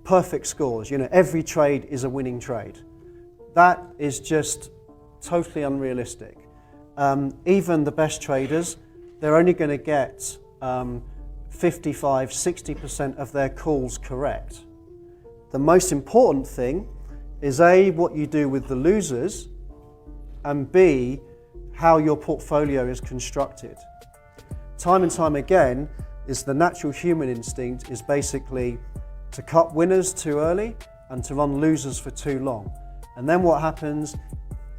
perfect scores. You know, every trade is a winning trade. That is just totally unrealistic. Even the best traders, they're only going to get 55, 60% of their calls correct. The most important thing is A, what you do with the losers, and B, how your portfolio is constructed. Time and time again, is the natural human instinct is basically to cut winners too early and to run losers for too long. And then what happens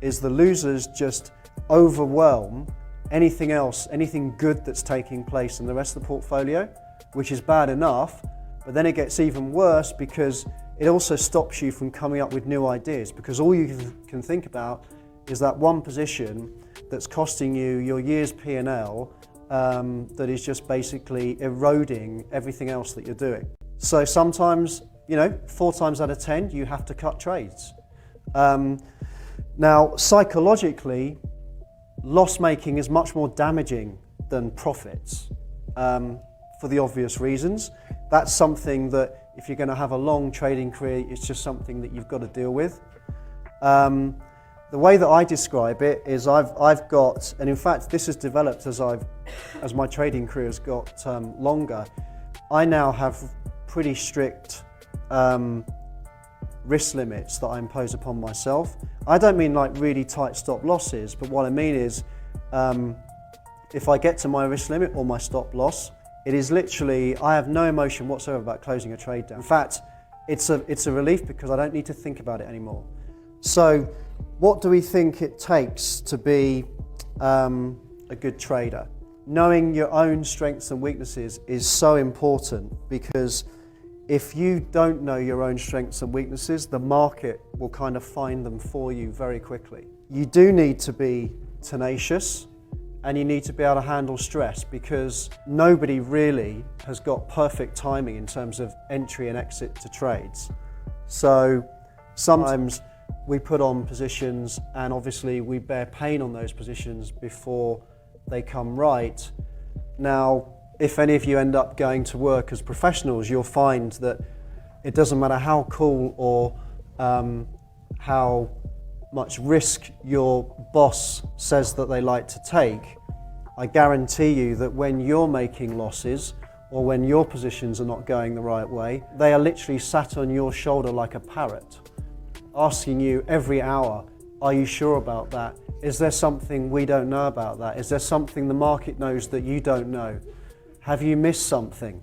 is the losers just overwhelm anything else, anything good that's taking place in the rest of the portfolio, which is bad enough, but then it gets even worse because it also stops you from coming up with new ideas, because all you can think about is that one position that's costing you your year's P&L, that is just basically eroding everything else that you're doing. So sometimes, you know, 4 times out of 10, you have to cut trades. Now, psychologically, loss making is much more damaging than profits, for the obvious reasons. That's something that if you're going to have a long trading career, it's just something that you've got to deal with. The way that I describe it is I've got, and in fact this has developed as my trading career has got longer, I now have pretty strict risk limits that I impose upon myself. I don't mean like really tight stop losses, but what I mean is if I get to my risk limit or my stop loss, it is literally, I have no emotion whatsoever about closing a trade down. In fact, it's a relief because I don't need to think about it anymore. So what do we think it takes to be a good trader? Knowing your own strengths and weaknesses is so important, because if you don't know your own strengths and weaknesses, the market will kind of find them for you very quickly. You do need to be tenacious, and you need to be able to handle stress, because nobody really has got perfect timing in terms of entry and exit to trades. So sometimes we put on positions and obviously we bear pain on those positions before they come right. Now, if any of you end up going to work as professionals, you'll find that it doesn't matter how cool or how much risk your boss says that they like to take. I guarantee you that when you're making losses or when your positions are not going the right way, they are literally sat on your shoulder like a parrot, asking you every hour, are you sure about that? Is there something we don't know about that? Is there something the market knows that you don't know? Have you missed something?